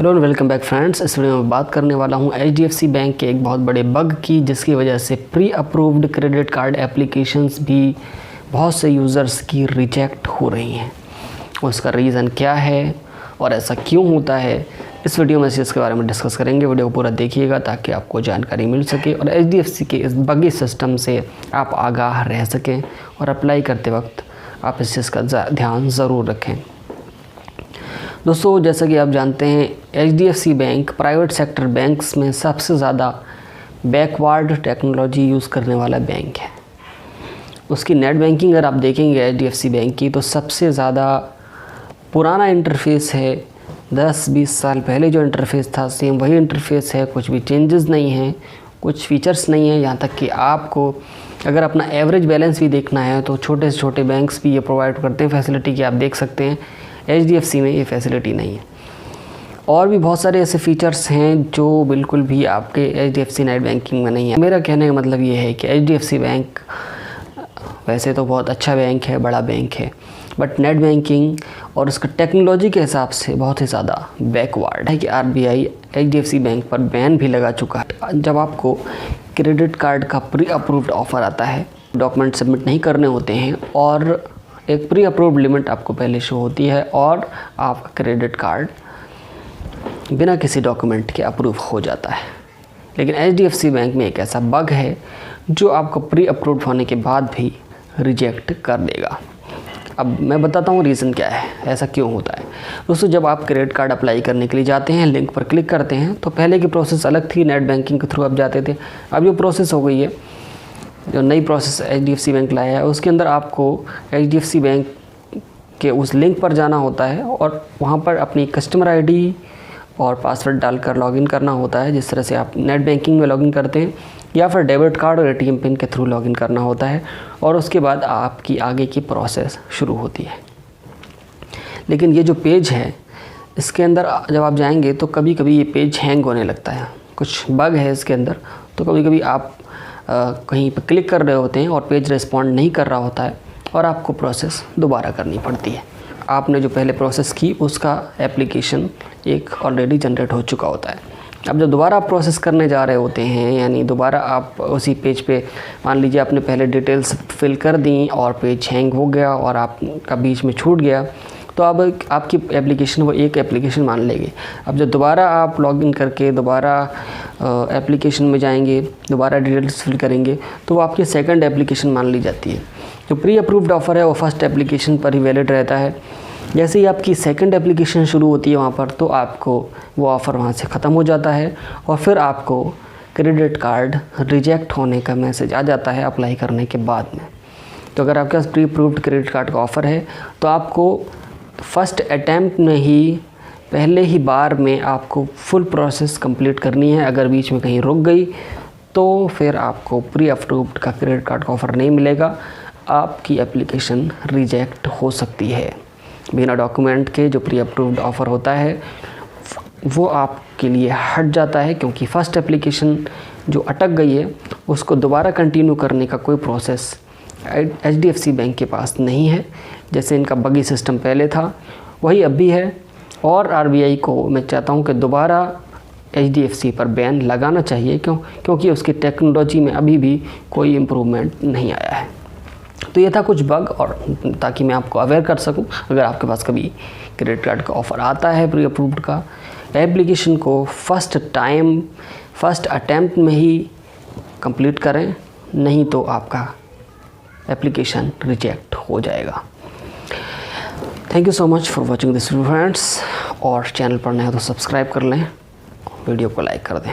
Hello and welcome back friends. इस video में बात करने वाला हूं HDFC बैंक के एक बहुत बड़े बग की, जिसकी वजह से pre approved credit card applications भी बहुत से यूज़र्स की रिजेक्ट हो रही हैं। उसका रीज़न क्या है और ऐसा क्यों होता है, इस वीडियो में इसके बारे में डिस्कस करेंगे। वीडियो को पूरा देखिएगा ताकि आपको जानकारी मिल सके और HDFC के इस बगी सिस्टम से आप आगाह रह सकें और अप्लाई करते वक्त आप इस चीज़ का ध्यान ज़रूर रखें। दोस्तों, जैसा कि आप जानते हैं, HDFC bank private sector banks में सबसे ज़्यादा बैकवर्ड टेक्नोलॉजी यूज़ करने वाला बैंक है। उसकी नेट बैंकिंग अगर आप देखेंगे HDFC बैंक की, तो सबसे ज़्यादा पुराना इंटरफेस है। 10-20 साल पहले जो इंटरफेस था सेम वही इंटरफेस है, कुछ भी चेंजेस नहीं हैं, कुछ फीचर्स नहीं हैं। यहाँ तक कि आपको अगर अपना एवरेज बैलेंस भी देखना है तो छोटे से छोटे बैंक्स भी ये प्रोवाइड करते हैं फैसिलिटी की, आप देख सकते हैं। HDFC में ये फैसिलिटी नहीं है। और भी बहुत सारे ऐसे फीचर्स हैं जो बिल्कुल भी आपके HDFC नेट बैंकिंग में नहीं है। मेरा कहने का मतलब ये है कि HDFC बैंक वैसे तो बहुत अच्छा बैंक है, बड़ा बैंक है, बट नेट बैंकिंग और उसका टेक्नोलॉजी के हिसाब से बहुत ही ज़्यादा बैकवर्ड है कि RBI HDFC बैंक पर बैन भी लगा चुका है। जब आपको क्रेडिट कार्ड का प्री अप्रूव्ड ऑफ़र आता है, डॉक्यूमेंट सबमिट नहीं करने होते हैं और एक प्री अप्रूव्ड लिमिट आपको पहले शो होती है और आपका क्रेडिट कार्ड बिना किसी डॉक्यूमेंट के अप्रूव हो जाता है। लेकिन HDFC बैंक में एक ऐसा बग है जो आपको प्री अप्रूव्ड होने के बाद भी रिजेक्ट कर देगा। अब मैं बताता हूँ रीज़न क्या है, ऐसा क्यों होता है। दोस्तों, जब आप क्रेडिट कार्ड अप्लाई करने के लिए जाते हैं, लिंक पर क्लिक करते हैं, तो पहले की प्रोसेस अलग थी, नेट बैंकिंग के थ्रू आप जाते थे। अब जो प्रोसेस हो गई है, जो नई प्रोसेस HDFC बैंक लाया है, उसके अंदर आपको HDFC बैंक के उस लिंक पर जाना होता है और वहाँ पर अपनी कस्टमर ID और पासवर्ड डालकर लॉगिन करना होता है, जिस तरह से आप नेट बैंकिंग में लॉगिन करते हैं, या फिर डेबिट कार्ड और ATM पिन के थ्रू लॉगिन करना होता है और उसके बाद आपकी आगे की प्रोसेस शुरू होती है। लेकिन ये जो पेज है, इसके अंदर जब आप जाएंगे तो कभी कभी ये पेज हैंग होने लगता है, कुछ बग है इसके अंदर। तो कभी कभी आप कहीं पर क्लिक कर रहे होते हैं और पेज रिस्पॉन्ड नहीं कर रहा होता है और आपको प्रोसेस दोबारा करनी पड़ती है। आपने जो पहले प्रोसेस की उसका एप्लीकेशन एक ऑलरेडी जनरेट हो चुका होता है। अब जब दोबारा आप प्रोसेस करने जा रहे होते हैं, यानी दोबारा आप उसी पेज पे, मान लीजिए आपने पहले डिटेल्स फिल कर दी और पेज हैंग हो गया और आपका बीच में छूट गया, तो अब आपकी एप्लीकेशन वो एक एप्लीकेशन मान लेगी। अब जब दोबारा आप लॉगिन करके दोबारा एप्लीकेशन में जाएंगे, दोबारा डिटेल्स फिल करेंगे, तो वो आपकी सेकंड एप्लीकेशन मान ली जाती है। जो प्री अप्रूव्ड ऑफ़र है वो फर्स्ट एप्लीकेशन पर ही वैलिड रहता है। जैसे ही आपकी सेकंड एप्लीकेशन शुरू होती है वहाँ पर, तो आपको वो ऑफ़र वहाँ से ख़त्म हो जाता है और फिर आपको क्रेडिट कार्ड रिजेक्ट होने का मैसेज आ जाता है अप्लाई करने के बाद में। तो अगर आपके पास प्री अप्रूव्ड क्रेडिट कार्ड का ऑफ़र है तो आपको फर्स्ट अटैम्प्ट में ही, पहले ही बार में आपको फुल प्रोसेस कंप्लीट करनी है। अगर बीच में कहीं रुक गई तो फिर आपको प्री अप्रूव्ड का क्रेडिट कार्ड का ऑफ़र नहीं मिलेगा, आपकी एप्लीकेशन रिजेक्ट हो सकती है। बिना डॉक्यूमेंट के जो प्री अप्रूव्ड ऑफ़र होता है वो आपके लिए हट जाता है, क्योंकि फ़र्स्ट एप्लीकेशन जो अटक गई है उसको दोबारा कंटिन्यू करने का कोई प्रोसेस HDFC बैंक के पास नहीं है। जैसे इनका बगी सिस्टम पहले था वही अब भी है और RBI को मैं चाहता हूं कि दोबारा HDFC पर बैन लगाना चाहिए, क्योंकि उसकी टेक्नोलॉजी में अभी भी कोई इम्प्रूवमेंट नहीं आया है। तो ये था कुछ बग, और ताकि मैं आपको अवेयर कर सकूं, अगर आपके पास कभी क्रेडिट कार्ड का ऑफ़र आता है प्री अप्रूव्ड का, एप्लीकेशन को फर्स्ट अटैम्प्ट में ही कंप्लीट करें, नहीं तो आपका एप्लीकेशन रिजेक्ट हो जाएगा। Thank you so much for watching this video friends, और चैनल पर नए हो तो सब्सक्राइब कर लें, वीडियो को लाइक कर दें।